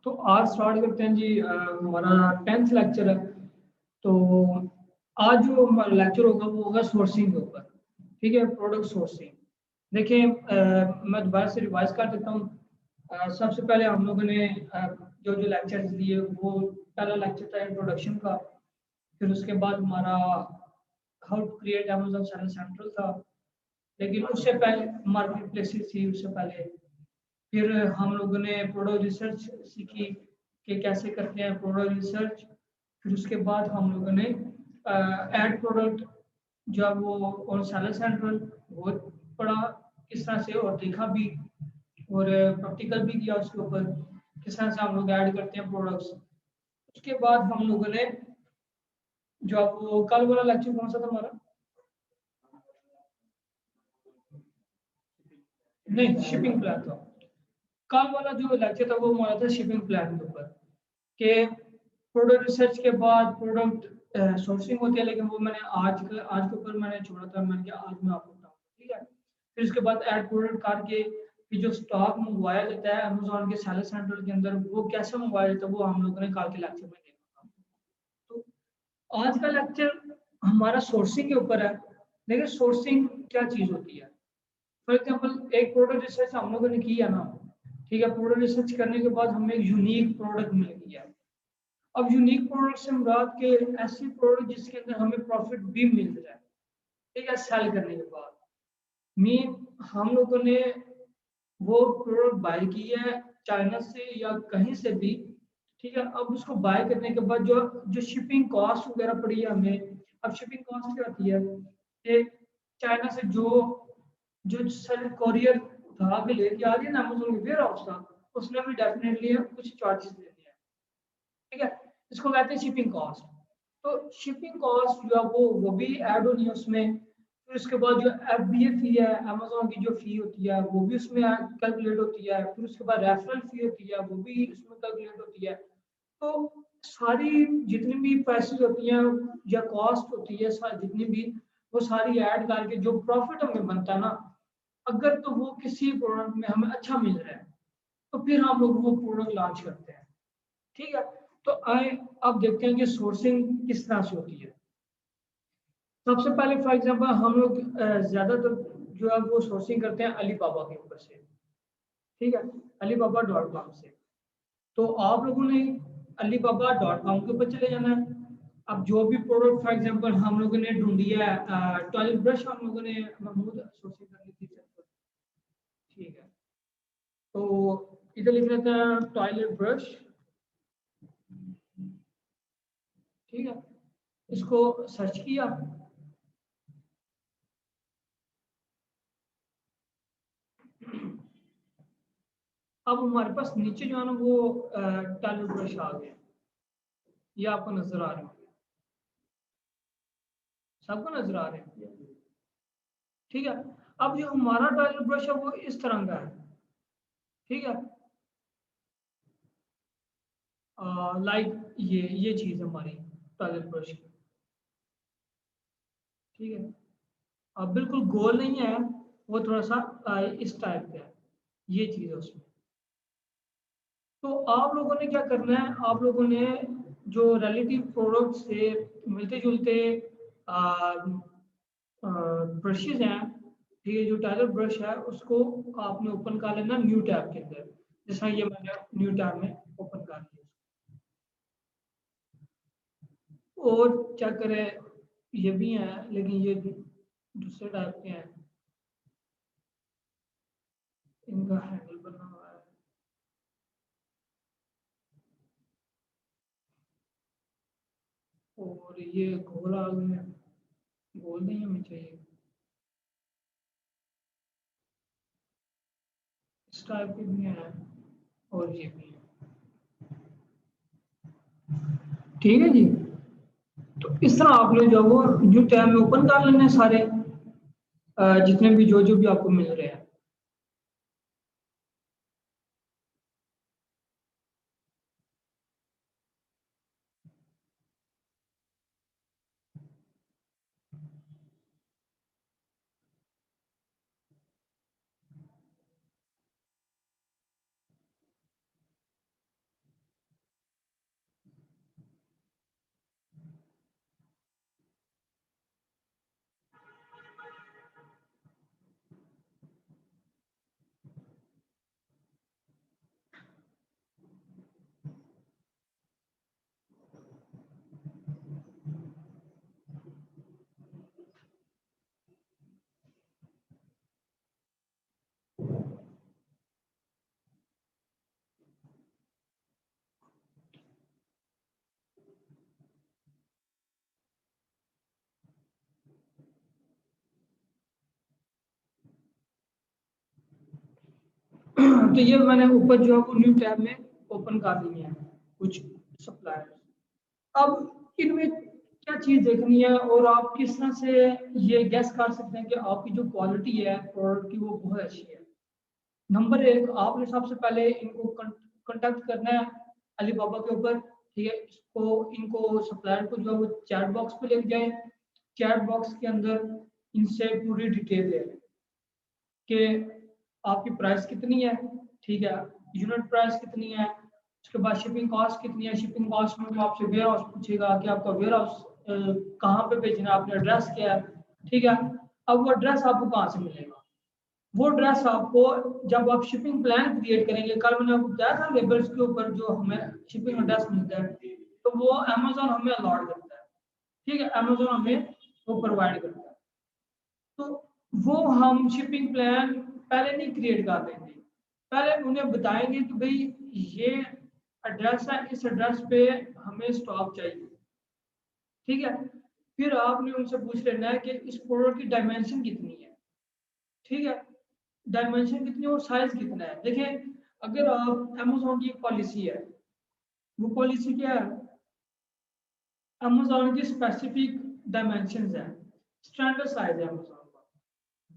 तो आज स्टार्ट करते हैं जी। हमारा 10th लेक्चर है। तो आज जो हमारा लेक्चर होगा वो होगा सोर्सिंग के ऊपर। ठीक है, प्रोडक्ट सोर्सिंग। देखिए, मैं दोबारा से रिवाइज कर देता हूँ। सबसे पहले हम लोगों ने जो जो लेक्चर्स दिए, वो पहला लेक्चर था इंट्रोडक्शन का। फिर उसके बाद हमारा how to create Amazon seller central था, लेकिन उससे पहले मार्केट प्लेसेस थी उससे पहले। फिर हम लोगों ने प्रोडक्ट रिसर्च सीखी कि कैसे करते हैं प्रोडक्ट रिसर्च। फिर उसके बाद हम लोगों ने एड प्रोडक्ट जो है वो ऑन सेलर सेंट्रल वो पढ़ा किस तरह से, और देखा भी और प्रैक्टिकल भी किया उसके ऊपर किस तरह से हम लोग ऐड करते हैं प्रोडक्ट्स। उसके बाद हम लोगों ने जो अब वो कल वाला लेक्चर कौन सा था हमारा? नहीं, शिपिंग प्लान था। कल वाला जो लेक्चर था वो हमारा था शिपिंग प्लान के ऊपर कि प्रोडक्ट रिसर्च के बाद प्रोडक्ट सोर्सिंग होती है, लेकिन वो मैंने आज के ऊपर मैंने छोड़ा था। मैंने कहा आज मैं आपको बताऊंगा, ठीक है। फिर उसके बाद ऐड प्रोडक्ट करके फिर जो स्टॉक मंगवाया जाता है अमेजोन के सेलर सेंटर के अंदर, वो कैसे मंगवाया जाता है वो हम लोगों ने कल के लेक्चर में देखा। तो आज का लेक्चर हमारा सोर्सिंग के ऊपर है। लेकिन सोर्सिंग क्या चीज होती है? फॉर एग्जाम्पल एक प्रोडक्ट रिसर्च हम लोगों ने किया ना, ठीक है। प्रोडक्ट रिसर्च करने के बाद हमें एक यूनिक प्रोडक्ट मिल गया। अब यूनिक प्रोडक्ट से मुराद के ऐसी प्रोडक्ट जिसके अंदर हमें प्रॉफिट भी मिल रहा है, ठीक है, सेल करने के बाद। मीन हम लोगों ने वो प्रोडक्ट बाय की है चाइना से या कहीं से भी, ठीक है। अब उसको बाय करने के बाद जो जो शिपिंग कॉस्ट वगैरह पड़ी है हमें। अब शिपिंग कॉस्ट क्या होती है कि चाइना से जो जो सर कोरियर उठा के लेके आ रही है ना अमेज़न के वेयर हाउस का, उसमें भी डेफिनेटली कुछ चार्जेस देने हैं, ठीक है। इसको कहते हैं शिपिंग कॉस्ट। तो शिपिंग कॉस्ट जो है वो भी ऐड होनी है उसमें। फिर उसके बाद जो FBA फी है, अमेजोन की जो फी होती है वो भी उसमें कैलकुलेट होती है। फिर उसके बाद रेफरल फी होती है वो भी उसमें कैलकुलेट होती है। तो सारी जितनी भी पैसे होती हैं या कॉस्ट होती है जितनी भी, वो सारी ऐड करके जो प्रॉफिट हमें बनता है ना, अगर तो वो किसी प्रोडक्ट में हमें अच्छा मिल रहा है तो फिर हम लोग वो प्रोडक्ट लॉन्च करते हैं, ठीक है। तो आए अब देखते हैं कि सोर्सिंग किस तरह से होती है। सबसे पहले फॉर एग्जांपल हम लोग ज्यादातर जो है वो सोर्सिंग करते हैं अलीबाबा के ऊपर से, ठीक है, alibaba.com से। तो आप लोगों ने alibaba.com के ऊपर चले जाना है। अब जो भी प्रोडक्ट फॉर एग्जांपल हम लोगों ने ढूंढी है, टॉयलेट ब्रश हम लोगों ने महमूद सोर्सिंग कर ली थी, ठीक है। तो इधर लिख लेते हैं टॉयलेट ब्रश, ठीक है। इसको सर्च किया। अब हमारे पास नीचे जो है ना वो टॉयलेट ब्रश आ गए। ये आपको नजर आ रहे होंगे, सबको नजर आ रहे हैं, ठीक है। अब जो हमारा टॉयलेट ब्रश है वो इस तरह का है, ठीक है। लाइक ये चीज हमारी टॉयलेट ब्रश की, ठीक है। अब बिल्कुल गोल नहीं है, वो थोड़ा सा इस टाइप का है, ये चीज है उसमें। तो आप लोगों ने क्या करना है, आप लोगों ने जो रिलेटिव प्रोडक्ट से मिलते जुलते ब्रशेज हैं, ठीक है, जो टॉयलेट ब्रश है उसको आपने ओपन कर लेना न्यू टैब के अंदर। जैसा ये मैंने न्यू टैब में ओपन कर लिया। और क्या करें, ये भी हैं लेकिन ये दूसरे टाइप के हैं, इनका हैंडल बना हुआ है। और ये गोल आ गए, गोल नहीं हमें चाहिए, इस टाइप के भी हैं और ये भी है, ठीक है जी। तो इस तरह आपने जो वो जो टैब में ओपन कर लेने सारे जितने भी जो भी आपको मिल रहे हैं। तो ये मैंने ऊपर जो है वो न्यू टैब में ओपन कर दी है कुछ सप्लायर। अब इनमें क्या चीज देखनी है और आप किस तरह से ये गेस कर सकते हैं कि आपकी जो क्वालिटी है प्रोडक्ट की वो बहुत अच्छी है। नंबर एक, आपने सबसे पहले इनको कांटेक्ट करना है अलीबाबा के ऊपर, ठीक है। इनको सप्लायर को जो है वो चैट बॉक्स पे लेके जाए, चैट बॉक्स के अंदर इनसे पूरी डिटेल ले लें कि आपकी प्राइस कितनी है, ठीक है, यूनिट प्राइस कितनी है, उसके बाद शिपिंग कॉस्ट कितनी है। शिपिंग कॉस्ट में वो आपसे वेयर हाउस पूछेगा कि आपका वेयर हाउस कहाँ पे भेजना है, आपने एड्रेस क्या है, ठीक है। अब वो एड्रेस आपको कहाँ से मिलेगा, वो एड्रेस आपको जब आप शिपिंग प्लान क्रिएट करेंगे, कल मैंने आपको बताया था लेबल्स के ऊपर जो हमें शिपिंग एड्रेस मिलता है, तो वो अमेजोन हमें अलॉट करता है, ठीक है, अमेजोन हमें वो प्रोवाइड करता है। तो वो हम शिपिंग प्लान पहले नहीं क्रिएट कर देंगे, पहले उन्हें बताएंगे कि भाई ये एड्रेस है, इस एड्रेस पे हमें स्टॉक चाहिए, ठीक है। फिर आपने उनसे पूछ लेना है कि इस प्रोडक्ट की डायमेंशन कितनी है, ठीक है, डायमेंशन कितनी और साइज कितना है। देखिए अगर आप अमेजोन की एक पॉलिसी है, वो पॉलिसी क्या है, अमेजोन की स्पेसिफिक डायमेंशन है, स्टैंडर्ड साइज है अमेजोन का,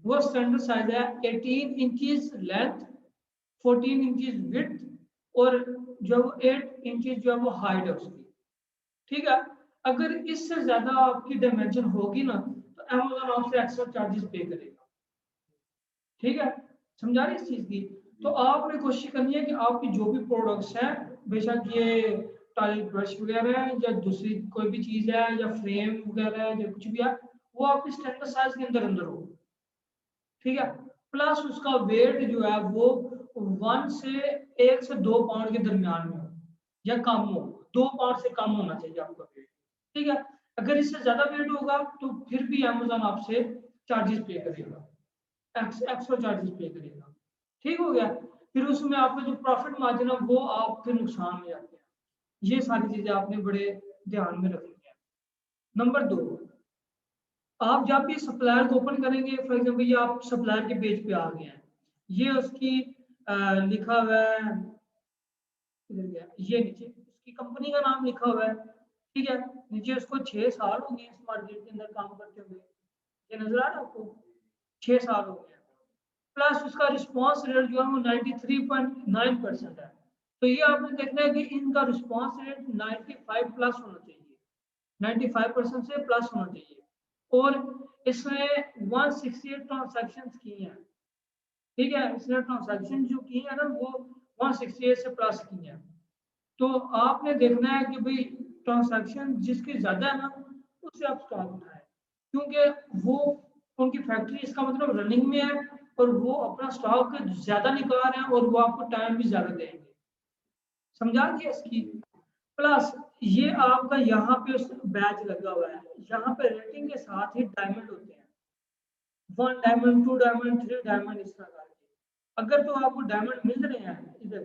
वो स्टैंडर्ड साइज है 18 इंचेस लेंथ, 14 इंचेस विड्थ और जो वो 8 इंचेस जो है वो हाइट है उसकी, ठीक है। अगर इससे ज्यादा आपकी डायमेंशन होगी ना तो अमेजोन आपसे एक्स्ट्रा चार्जेस पे करेगा, ठीक है, समझा रही इस चीज की। तो आपने कोशिश करनी है कि आपकी जो भी प्रोडक्ट्स हैं, बेशक ये टॉयलेट ब्रश वगैरह है या दूसरी कोई भी चीज है या फ्रेम वगैरह है या कुछ भी है, वो आपकी स्टैंडर्ड साइज के अंदर अंदर हो, ठीक है। प्लस उसका वेट जो है वो 1 से 2 पाउंड के दरमियान में हो या कम हो, 2 पाउंड से कम होना चाहिए आपका वेट, ठीक है। अगर इससे ज्यादा वेट होगा तो फिर भी अमेजोन आपसे चार्जेस पे करेगा, एक्स्ट्रा चार्जेस पे करेगा, ठीक हो गया। फिर उसमें आपका जो प्रॉफिट मार्जिन है वो आप फिर नुकसान में जाते हैं। ये सारी चीजें आपने बड़े ध्यान में रखनी है। नंबर 2, आप जब भी सप्लायर को ओपन करेंगे, फॉर एग्जांपल ये आप सप्लायर के पेज पे आ गए हैं, ये उसकी लिखा हुआ है, इधर गया, ये नीचे उसकी कंपनी का नाम लिखा हुआ है, ठीक है। नीचे उसको 6 साल हो गए इस मार्केट के अंदर काम करते हुए, ये नजर आ रहा है आपको, 6 साल हो गए। प्लस उसका रिस्पांस रेट जो है वो 93.9% है। तो ये आपने देखना है कि इनका रिस्पांस रेट 95 प्लस होना चाहिए, 95% से प्लस होना चाहिए। और इसने 168 ट्रांजैक्शंस की हैं, ठीक है, इसने ट्रांजैक्शन जो की है ना वो 168 से प्लस की हैं। तो आपने देखना है कि भाई ट्रांजैक्शन जिसकी ज्यादा है ना उससे आप स्टॉक उठाएं, क्योंकि वो उनकी फैक्ट्री इसका मतलब रनिंग में है और वो अपना स्टॉक ज्यादा निकाल रहे हैं और वो आपको टाइम भी ज्यादा देंगे, समझा दिया इसकी। प्लस ये आपका यहाँ पे बैच लगा हुआ है, यहाँ पे रेटिंग के साथ ही डायमंड होते हैं, 1 डायमंड, 2 डायमंड, 3 डायमंड, इस तरह करके। अगर तो आपको डायमंड मिल रहे हैं इधर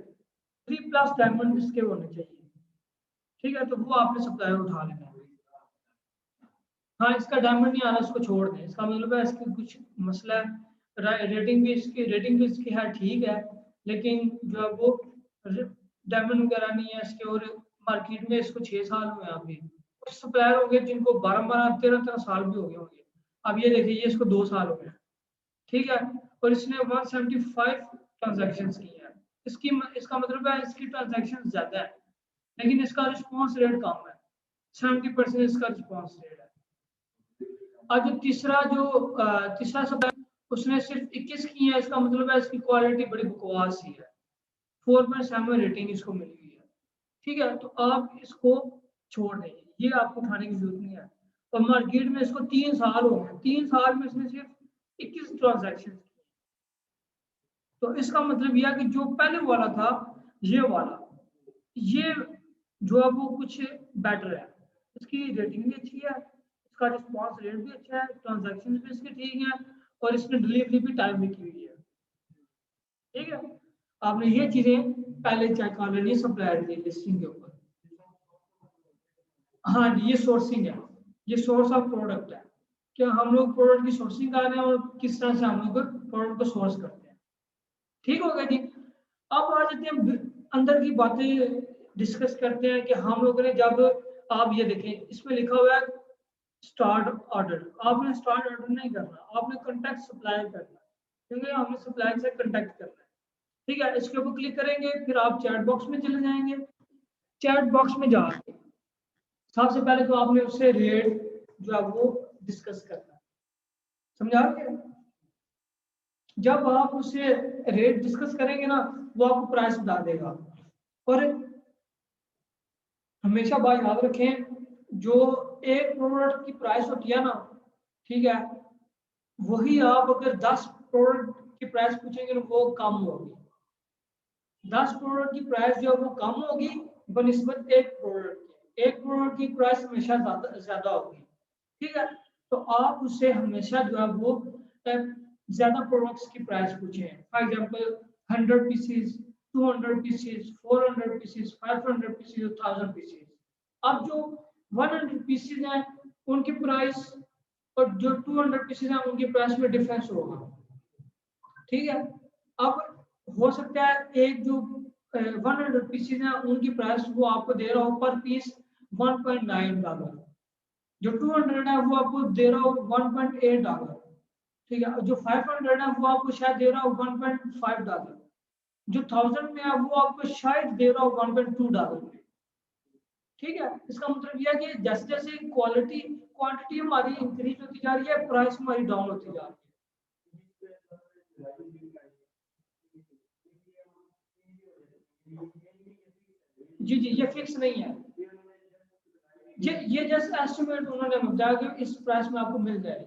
3 प्लस डायमंड इसके होने चाहिए, ठीक है, तो वो आपने सप्लायर उठा लेना है। हाँ, इसका डायमंड नहीं आना, इसको छोड़ दें, इसका मतलब है इसकी कुछ मसला है, रेटिंग भी इसकी है ठीक है, लेकिन जो है वो डायमंड वगैरह नहीं है इसके। और मार्केट में इसको 6 साल हुए हैं अभी, कुछ सप्लायर हो गए जिनको 12 13 साल भी हो गए होंगे। अब ये देखिए ये इसको 2 साल हो गए, ठीक है, और इसने 175 ट्रांजैक्शन की है। इसका मतलब है इसकी ट्रांजैक्शन ज्यादा है लेकिन इसका रिस्पॉन्स रेट कम है, 70% इसका रिस्पॉन्स रेट है। और जो तीसरा सप्लायर उसने सिर्फ 21 की है, इसका मतलब है इसकी क्वालिटी बड़ी बकवास ही है, 4.7 रेटिंग इसको मिली हुई है, ठीक है। तो आप इसको छोड़ दें, ये आपको उठाने की जरूरत नहीं है। और मार्केट में इसको 3 साल हो गए, 3 साल में इसने सिर्फ 21 ट्रांजैक्शन की। तो इसका मतलब यह कि जो पहले वाला था ये वाला, ये जो है वो कुछ बेटर है, इसकी रेटिंग भी अच्छी है, इसका रिस्पांस रेट भी अच्छा है, ट्रांजैक्शन भी इसके ठीक है और इसने डिलीवरी भी टाइम में की हुई है, ठीक है। आपने ये चीजें पहले चेक कर लेनी है सप्लायर की लिस्टिंग के ऊपर। हाँ जी, ये सोर्सिंग है, ये सोर्स ऑफ प्रोडक्ट है, क्या हम लोग प्रोडक्ट की सोर्सिंग कर रहे हैं और किस तरह से हम लोग प्रोडक्ट को सोर्स करते हैं, ठीक हो गया जी। अब आ जाते हैं अंदर की बातें डिस्कस करते हैं कि हम लोगों ने जब आप ये देखें इसमें लिखा हुआ है स्टार्ट ऑर्डर, आपने स्टार्ट ऑर्डर नहीं करना, आपने कॉन्टैक्ट सप्लाई करना, क्योंकि हमने सप्लाई से कॉन्टैक्ट करना है। ठीक है, इसके ऊपर क्लिक करेंगे, फिर आप चैट बॉक्स में चले जाएंगे। चैट बॉक्स में जाके सबसे पहले तो आपने उससे रेट जो है वो डिस्कस करना है, समझा गया? जब आप उससे रेट डिस्कस करेंगे ना, वो आपको प्राइस बता देगा। और हमेशा बात याद रखें, जो एक प्रोडक्ट की प्राइस होती है ना, ठीक है, वही आप अगर 10 प्रोडक्ट की प्राइस पूछेंगे ना, वो कम होगी। 10 प्रोडक्ट की प्राइस जो है वो कम होगी बनिस्बत एक प्रोडक्ट की। एक प्रोडक्ट की प्राइस हमेशा ज्यादा होगी। ठीक है, तो आप उससे हमेशा जो है वो ज्यादा प्रोडक्ट्स की प्राइस पूछें। For example 100 pieces, 200 pieces, 400 pieces, 500 pieces, 1000 pieces. अब जो 100 पीसेस हैं उनकी प्राइस और जो 200 पीसेस हैं उनकी प्राइस में डिफरेंस होगा। ठीक है, अब हो सकता है एक जो 100 पीसेस हैं उनकी प्राइस वो आपको दे रहा हो पर पीस $1.9, जो 200 है वो आपको दे रहा हो $1.8। ठीक है, जो 500 है वो आपको शायद दे रहा हो $1.5, जो 1000 में है वो आपको शायद दे रहा हो $1.2 में। ठीक है, इसका मतलब यह है कि जैसे जैसे क्वांटिटी हमारी इंक्रीज होती जा रही है, प्राइस हमारी डाउन होती जा रही है। जी जी, ये फिक्स नहीं है, ये जस्ट एस्टिमेट उन्होंने बताया कि इस प्राइस में आपको मिल जाएगी।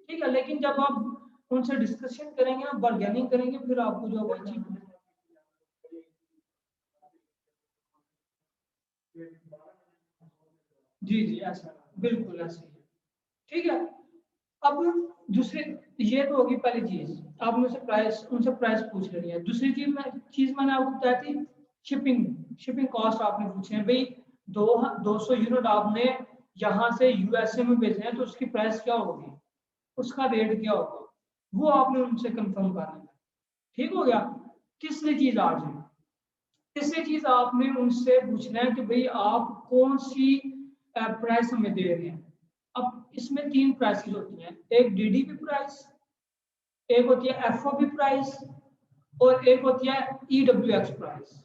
ठीक है, लेकिन जब आप उनसे डिस्कशन करेंगे ना, बार्गेनिंग करेंगे, फिर आपको जो है अच्छी। जी जी, ऐसा बिल्कुल ऐसा ही है। ठीक है, अब दूसरी, ये तो होगी पहली चीज, आपने उनसे प्राइस पूछ लेनी है। दूसरी चीज मैंने आपको बताई थी, शिपिंग कॉस्ट आपने पूछे हैं भाई। 200 यूनिट आपने यहाँ से यूएसए में भेजे हैं तो उसकी प्राइस क्या होगी, उसका रेट क्या होगा, वो आपने उनसे कंफर्म करना है। ठीक हो गया। तीसरी चीज आ जाए, तीसरी चीज आपने उनसे पूछना है कि भाई आप कौन सी प्राइस हमें दे रहे हैं। अब इसमें 3 प्राइसेस होती हैं, एक डीडीपी प्राइस, एक होती है एफओबी प्राइस, और एक होती है ईडब्ल्यूएक्स प्राइस।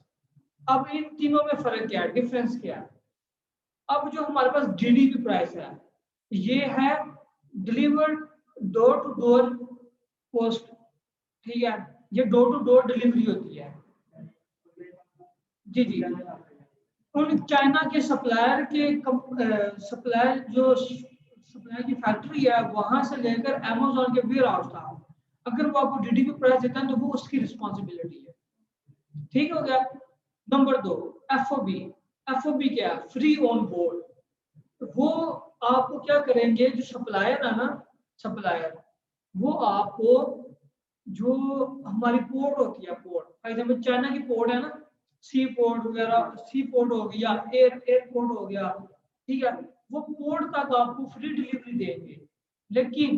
अब इन तीनों में फर्क क्या है, डिफरेंस क्या है? अब जो हमारे पास डीडीपी प्राइस है, ये है delivered door to door post. ठीक है, ये डोर टू डोर डिलीवरी होती है। जी जी, उन चाइना के सप्लायर जो सप्लायर की फैक्ट्री है वहां से लेकर अमेजोन के वेयर हाउस था, अगर वो आपको डीडीपी प्राइस देता है तो वो उसकी रिस्पॉन्सिबिलिटी है। ठीक हो गया। Number 2, FOB. एफओबी क्या है, फ्री ऑन बोर्ड। वो आपको क्या करेंगे, जो सप्लायर है ना, सप्लायर वो आपको जो हमारी पोर्ट होती है, पोर्ट फॉर एग्जाम्पल चाइना की पोर्ट है ना, सी पोर्ट वगैरह, सी पोर्ट हो गया, एयरपोर्ट हो गया। ठीक है, वो पोर्ट तक आपको फ्री डिलीवरी देंगे, लेकिन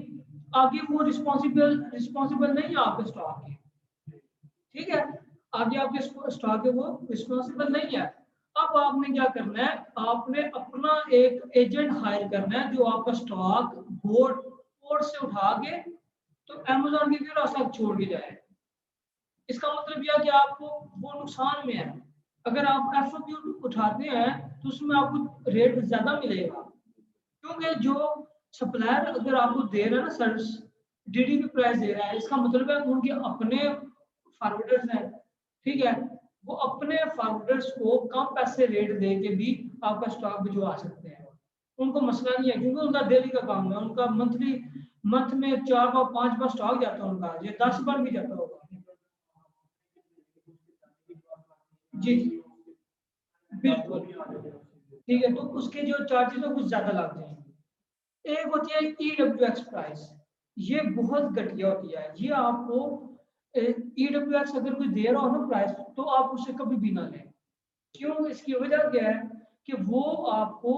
आगे वो रिस्पॉन्सिबल नहीं है आपके स्टॉक के। ठीक है, आगे आपके स्टॉक के वो रिस्पॉन्सिबल नहीं है। अब आपने क्या करना है, आपने अपना एक एजेंट हायर करना है जो आपका स्टॉक पोर्ट से उठा के तो अमेजोन के वेयर हाउस तक छोड़ के जाए। इसका मतलब यह कि आपको वो नुकसान में है। अगर आप एफओक्यू उठाते हैं तो उसमें आपको रेट ज्यादा मिलेगा, क्योंकि जो सप्लायर अगर आपको दे रहा है ना सर्विस, डीडीपी प्राइस दे रहा है, इसका मतलब है उनके अपने फॉरवर्डर्स हैं। ठीक है, वो अपने फॉरवर्डर्स को कम पैसे रेट दे के भी आपका स्टॉक भिजवा सकते हैं। उनको मसला नहीं है, क्योंकि उनका डेली का काम है, उनका मंथ में 4 बार 5 बार स्टॉक जाता है उनका, ये 10 बार भी जाता होगा। जी जी, बिल्कुल। ठीक है, तो उसके जो चार्जेस है कुछ ज्यादा लगते हैं। एक होती है ईडब्ल्यूएक्स प्राइस, ये बहुत घटिया होती है। ये आपको ईडब्ल्यूएक्स अगर कोई दे रहा हो ना प्राइस, तो आप उसे कभी भी ना लें। क्यों, इसकी वजह क्या है कि वो आपको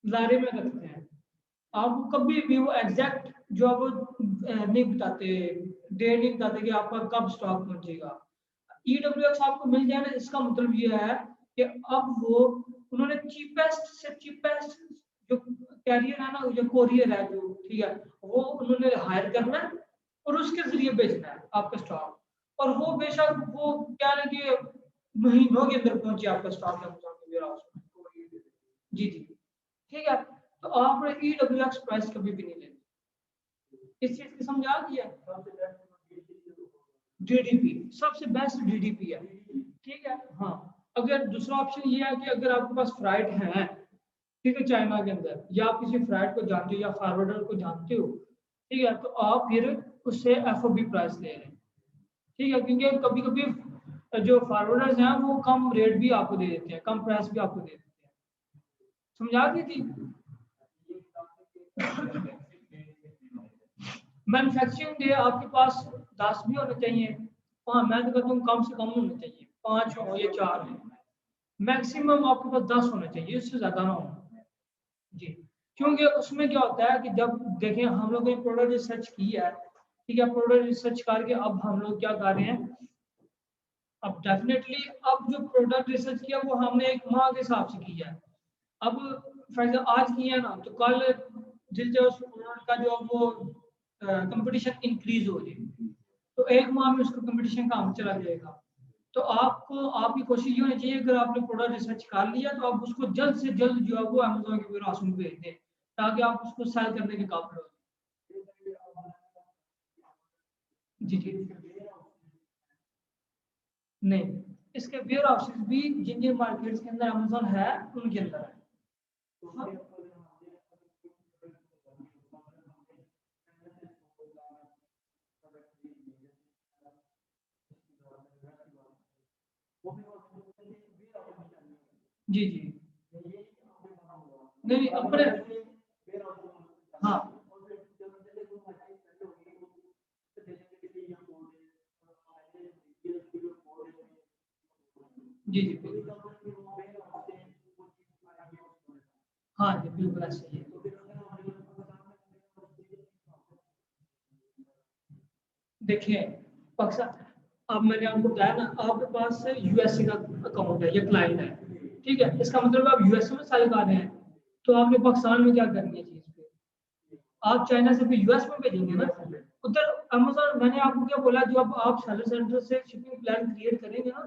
लारे में रखते हैं। आपको कभी भी वो एग्जैक्ट जो आप नहीं बताते, डेट नहीं बताते कि आपका कब स्टॉक पहुंचेगा। EWX आपको मिल जाए ना, इसका मतलब ये है कि अब वो उन्होंने चीपेस्ट से चीपेस्ट जो कैरियर है ना, जो कोरियर है जो, ठीक है, वो उन्होंने हायर करना है और उसके जरिए बेचना है आपका स्टॉक। और वो बेशक वो क्या है कि महीनों के अंदर पहुंचे आपका स्टॉक अमेज़न के वेयर हाउस में। जी जी, ठीक है। तो आपने EWX प्राइस कभी भी नहीं लेनी, इस चीज की समझ आ गई है। DDP सबसे बेस्ट DDP है, ठीक है। हाँ, अगर दूसरा ऑप्शन ये है कि अगर आपके पास फ्राइट है, ठीक है, चाइना के अंदर, या आप किसी फ्राइट को जानते हो या फॉरवर्डर को जानते हो, ठीक है, तो आप फिर उससे FOB प्राइस ले लें, ठीक है, क्योंकि कभी कभी जो फॉरवर्डर्स हैं वो कम रेट भी आपको दे देते हैं, कम प्राइस भी आपको दे देते हैं। समझा दी थी। मैन्युफैक्चरिंग डे आपके पास 10 भी होने चाहिए, हाँ मैं तो कहता हूँ कम से कम होने चाहिए, 5 हो या 4 हो, मैक्सिमम आपके पास 10 होने चाहिए, इससे ज्यादा ना हो। जी, क्योंकि उसमें क्या होता है कि जब देखें हम लोग ने प्रोडक्ट रिसर्च की है, ठीक है, प्रोडक्ट रिसर्च करके अब हम लोग क्या कर रहे हैं, अब डेफिनेटली अब जो प्रोडक्ट रिसर्च किया वो हमने एक माह के हिसाब से किया है। अब फॉर एग्जाम्पल आज किया है ना, तो कल जिस जो उस प्रोडक्ट का जो वो कंपटीशन इंक्रीज हो जाए, तो एक माह में उसका कंपटीशन कहाँ चला जाएगा। तो आपको आपकी कोशिश ये होनी चाहिए, अगर आपने प्रोडक्ट रिसर्च कर लिया तो आप उसको जल्द से जल्द जो है वो अमेज़न के वेयरहाउस में भेज दें, ताकि आप उसको सेल करने के काबिल हो जाए। जी जी, नहीं, इसके वेयर हाउसेस भी जिन जिन मार्केट्स के अंदर अमेज़न है उनके अंदर है। हाँ, जी जी, नहीं नहीं अपने, हाँ जी जी बिल्कुल, हाँ जी बिल्कुल ऐसा ही है। देखिए पाकिस्तान, अब मैंने आपको बताया ना, आपके पास USA का अकाउंट है या क्लाइंट है, ठीक है, इसका मतलब आप USA में सेल कर रहे हैं, तो आपने पाकिस्तान में क्या करनी है चीज पे, आप चाइना से फिर US में भेजेंगे ना उधर। अमेजोन, मैंने आपको क्या बोला, जब आप सेलर सेंटर से शिपिंग प्लान क्रिएट करेंगे ना,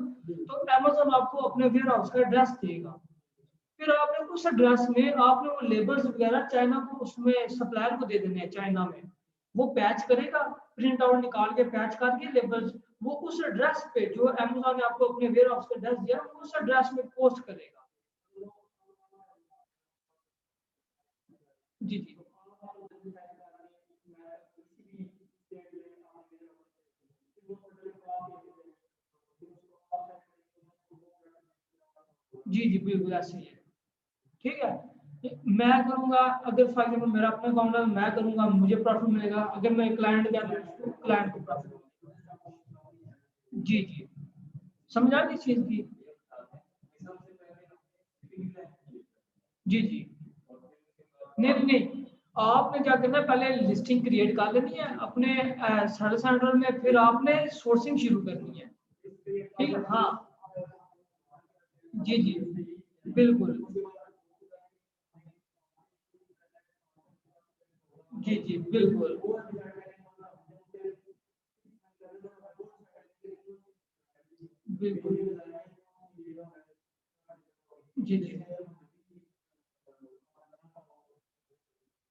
तो अमेजोन आपको अपने वेयर हाउस का एड्रेस देगा, फिर आपने उस एड्रेस में आपने वो लेबल्स वगैरह चाइना को उसमें सप्लायर को दे देने हैं चाइना में, वो पैच करेगा, प्रिंट आउट निकाल के पैच करके लेबल्स वो उस एड्रेस पे जो अमेजोन ने आपको अपने वेयर हाउस का एड्रेस दिया उस एड्रेस में पोस्ट करेगा। जी जी, जी जी बिल्कुल ऐसे ही है, ठीक है। मैं करूंगा, अगर फॉर एग्जाम्पल मेरा अपना अकाउंट है, मैं करूंगा मुझे प्रॉफिट मिलेगा, अगर मैं क्लाइंट गया तो क्लाइंट को प्रॉफिट मिलेगा। जी जी, समझा इस चीज की। जी जी, नहीं नहीं नहीं, आपने क्या करना है, पहले लिस्टिंग क्रिएट कर लेनी है अपने सर्च सेंटर में, फिर आपने सोर्सिंग शुरू करनी है, ठीक है। हाँ जी जी बिल्कुल, जी जी बिल्कुल, बिल्कुल, जी जी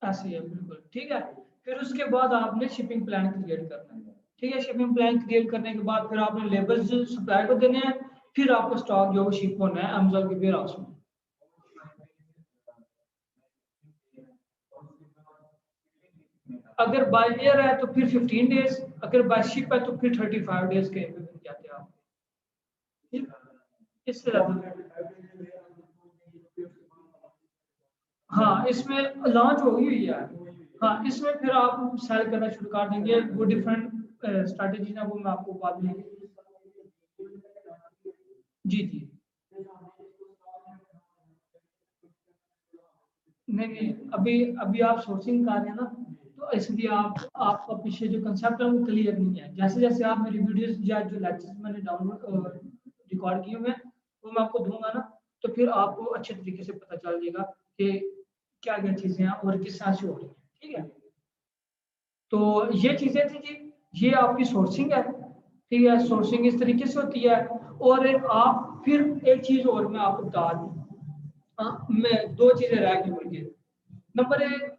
ऐसे ही है बिल्कुल, ठीक है। फिर उसके बाद आपने शिपिंग प्लान क्रिएट करना है, ठीक है, शिपिंग प्लान क्रिएट करने के बाद फिर आपने लेबल्स सप्लाई को देने हैं, फिर आपका स्टॉक जो शिप होना है अमेज़न के वेयर हाउस में। अगर बाय एयर है तो फिर 15 डेज, अगर बाय शिप है तो फिर 35 डेज के मिल जाते हैं आप। इससे ज्यादा, हाँ इसमें लॉन्च हो गई हुई है, हाँ इसमें फिर आप सेल करना शुरू कर देंगे, वो डिफरेंट स्ट्रैटेजी है वो मैं आपको बाद में। जी जी, नहीं नहीं, अभी अभी आप सोर्सिंग कर रहे हैं ना, तो इसलिए आपका पीछे जो कंसेप्ट है वो क्लियर नहीं है। जैसे जैसे आप मेरी वीडियोस या जो लेक्चर्स मैंने डाउनलोड रिकॉर्ड किए हुए हैं वो मैं आपको दूंगा ना, तो फिर आपको अच्छे तरीके से पता चल जाएगा कि क्या क्या चीजें हैं और किस तरह से हो रही हैं। ठीक है, तो ये चीजें थी जी, ये आपकी सोर्सिंग है। ठीक है, सोर्सिंग इस तरीके से होती है। और आप फिर एक चीज और मैं आपको बता दूं, मैं दो चीजें रह गई मुझे। नंबर एक,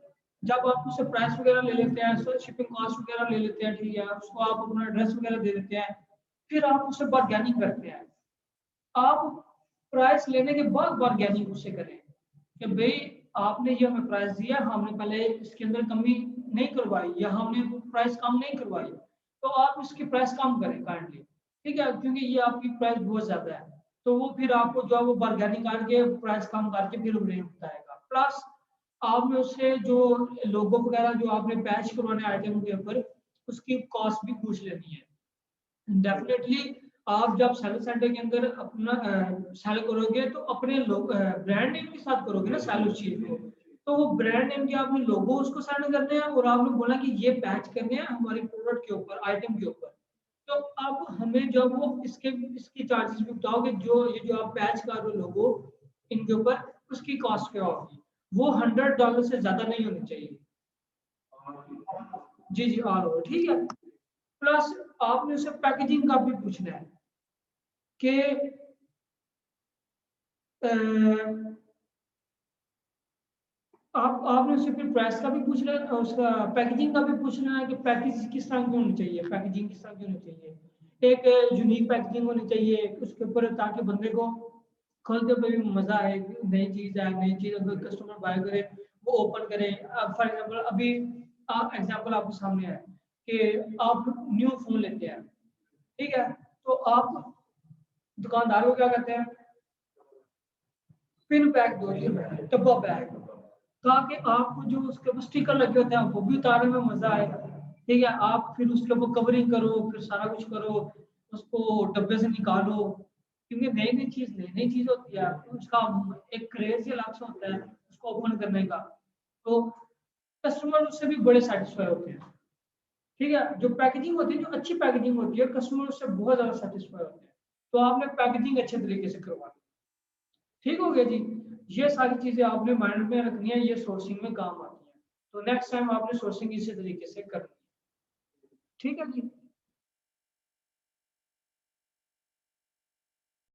जब आप उससे प्राइस वगैरह ले लेते हैं, शिपिंग कॉस्ट वगैरह ले लेते हैं, ठीक है, उसको आप अपना एड्रेस वगैरह दे देते हैं, फिर आप उससे बार्गेनिंग करते हैं। आप प्राइस लेने के बाद बार्गेनिंग उससे करें कि भाई आपने ये हमें प्राइस दिया, हमने पहले इसके अंदर कमी नहीं करवाई या हमने प्राइस कम नहीं करवाई, तो आप इसकी प्राइस कम करें काइंडली। ठीक है, क्योंकि ये आपकी प्राइस बहुत ज्यादा है, तो वो फिर आपको जो है वो बार्गेनिंग करके प्राइस कम करके फिर रेट बताएगा। प्लस आपने उससे जो लोगो वगैरह जो आपने पैच करवाने आइटम के ऊपर, उसकी कॉस्ट भी पूछ लेनी है। डेफिनेटली आप जब सेल सेंटर के अंदर अपना सेल करोगे तो अपने लोग ब्रांड नेम के साथ करोगे ना सेल उस चीज को, तो वो ब्रांड नेम के आपने लोगो उसको सेंड करने हैं और आपने बोला कि ये पैच करने हैं हमारे प्रोडक्ट के ऊपर, आइटम के ऊपर। तो अब हमें जब वो इसकी चार्जेस भी बताओगे, जो ये जो आप पैच कर रहे हो लोगो इनके ऊपर, उसकी कॉस्ट क्या होगी, वो $100 से ज्यादा नहीं होनी चाहिए। जी जी, ऑल ओवर, ठीक है। प्लस आपने उसे पैकेजिंग का भी पूछना है कि अ, आपने उससे फिर प्राइस का भी पूछना है और उसका पैकेजिंग का भी पूछना है कि पैकेज किस तरह की होनी चाहिए, पैकेजिंग किस तरह की होनी चाहिए। एक यूनिक पैकेजिंग होनी चाहिए उसके ऊपर, ताकि बंदे को खोलते हुए भी मजा आए, नई चीज है, नई चीज अगर कस्टमर बाय करे वो ओपन करे। फॉर एग्जांपल अभी एग्जांपल आपके सामने है कि आप न्यू फोन लेते हैं, ठीक है, तो आप दुकानदार को क्या कहते हैं, पिन पैक दो जी, डब्बा पैक, ताकि आपको जो उसके ऊपर स्टिकर लगे होते हैं वो भी उतारने में मजा आए। ठीक है, आप फिर उसके ऊपर कवरिंग करो, फिर सारा कुछ करो, उसको डब्बे से निकालो, क्योंकि नई नई चीज होती है, उसका एक क्रेज ही अलग से होता है उसको ओपन करने का। तो कस्टमर उससे भी बड़े सेटिस्फाई होते हैं। ठीक है, जो पैकेजिंग होती है, जो अच्छी पैकेजिंग होती है, कस्टमर उससे बहुत ज्यादा सेटिस्फाई होते हैं। तो आपने पैकेजिंग अच्छे तरीके से करवानी। ठीक हो गया जी, ये सारी चीजें आपने माइंड में रखनी है, ये सोर्सिंग में काम आती है। तो नेक्स्ट टाइम आपने सोर्सिंग इसी तरीके से करनी है। ठीक है जी।